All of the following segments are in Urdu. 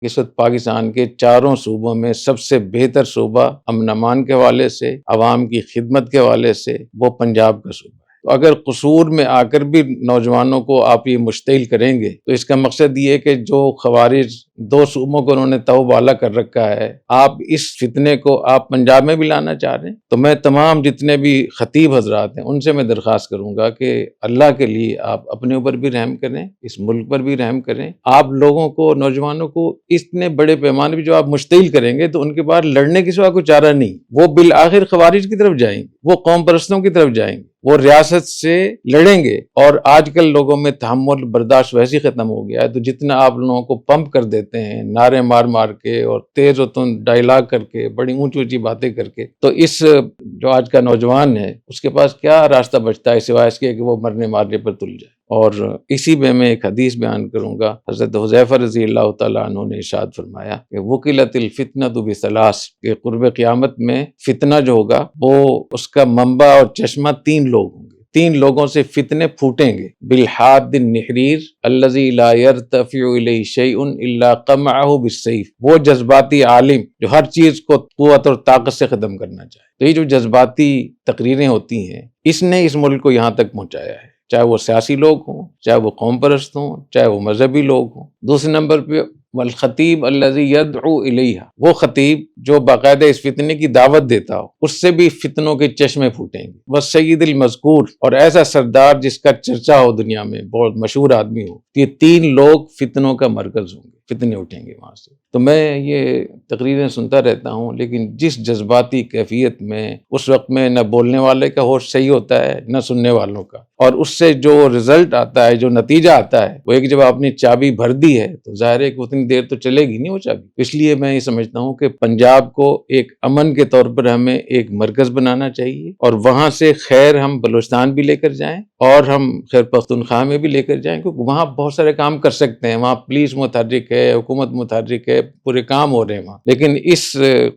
اس وقت پاکستان کے چاروں صوبوں میں سب سے بہتر صوبہ امن امان کے حوالے سے، عوام کی خدمت کے حوالے سے وہ پنجاب کا صوبہ ہے۔ تو اگر قصور میں آ کر بھی نوجوانوں کو آپ یہ مشتعل کریں گے تو اس کا مقصد یہ ہے کہ جو خوارج دو صوبوں کو انہوں نے تو بالا کر رکھا ہے، آپ اس فتنے کو آپ پنجاب میں بھی لانا چاہ رہے ہیں۔ تو میں تمام جتنے بھی خطیب حضرات ہیں ان سے میں درخواست کروں گا کہ اللہ کے لیے آپ اپنے اوپر بھی رحم کریں، اس ملک پر بھی رحم کریں۔ آپ لوگوں کو، نوجوانوں کو اتنے بڑے پیمانے پہ جو آپ مشتعل کریں گے تو ان کے بعد لڑنے کے سوا کوئی چارہ نہیں، وہ بالآخر خوارج کی طرف جائیں گے، وہ قوم پرستوں کی طرف جائیں گے، وہ ریاست سے لڑیں گے۔ اور آج کل لوگوں میں تحمل برداشت ویسے ہی ختم ہو گیا ہے، تو جتنا آپ لوگوں کو پمپ کر دیتے ہیں نعرے مار مار کے اور تیز و تند ڈائلاگ کر کے، بڑی اونچی اونچی باتیں کر کے، تو اس جو آج کا نوجوان ہے اس کے پاس کیا راستہ بچتا ہے سوائے اس کے کہ وہ مرنے مارنے پر تل جائے۔ اور اسی میں ایک حدیث بیان کروں گا۔ حضرت حذیفہ رضی اللہ تعالیٰ عنہ نے ارشاد فرمایا کہ وکلت الفتنۃ بثلاث، کہ قرب قیامت میں فتنہ جو ہوگا وہ اس کا منبع اور چشمہ تین لوگ ہوں گے، تین لوگوں سے فتنے پھوٹیں گے۔ بالحاد النحریر الذی لا یرتفع الیہ شیء الا قمعہ بالسیف، وہ جذباتی عالم جو ہر چیز کو قوت اور طاقت سے ختم کرنا چاہے۔ تو یہ جو جذباتی تقریریں ہوتی ہیں اس نے اس ملک کو یہاں تک پہنچایا ہے، چاہے وہ سیاسی لوگ ہوں، چاہے وہ قوم پرست ہوں، چاہے وہ مذہبی لوگ ہوں۔ دوسرے نمبر پہ والخطیب الذی یدعو الیہا، وہ خطیب جو باقاعدہ اس فتنے کی دعوت دیتا ہو، اس سے بھی فتنوں کے چشمے پھوٹیں گے۔ والسید المذکور، اور ایسا سردار جس کا چرچا ہو دنیا میں، بہت مشہور آدمی ہو، یہ تین لوگ فتنوں کا مرکز ہوں گے، فتنے اٹھیں گے وہاں سے۔ تو میں یہ تقریریں سنتا رہتا ہوں، لیکن جس جذباتی کیفیت میں اس وقت میں نہ بولنے والے کا ہوش صحیح ہوتا ہے نہ سننے والوں کا، اور اس سے جو رزلٹ آتا ہے، جو نتیجہ آتا ہے وہ ایک، جب آپ نے چابی بھر دی ہے تو ظاہر ہے کہ اتنی دیر تو چلے گی نہیں وہ چابی۔ اس لیے میں یہ سمجھتا ہوں کہ پنجاب کو ایک امن کے طور پر ہمیں ایک مرکز بنانا چاہیے، اور وہاں سے خیر ہم بلوچستان بھی لے کر جائیں اور ہم خیر پختونخوا میں بھی لے کر جائیں، کیونکہ وہاں بہت سارے کام کر سکتے ہیں، وہاں پولیس متحرک ہے، حکومت متحرک ہے، پورے کام ہو رہے ہیں وہاں۔ لیکن اس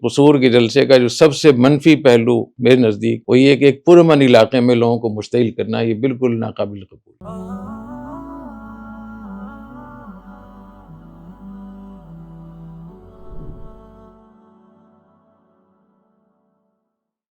قصور کے جلسے کا جو سب سے منفی پہلو میرے نزدیک وہ یہ کہ ایک پرامن علاقے میں لوگوں کو مشتعل کرنا، یہ بالکل ناقابل قبول ہے۔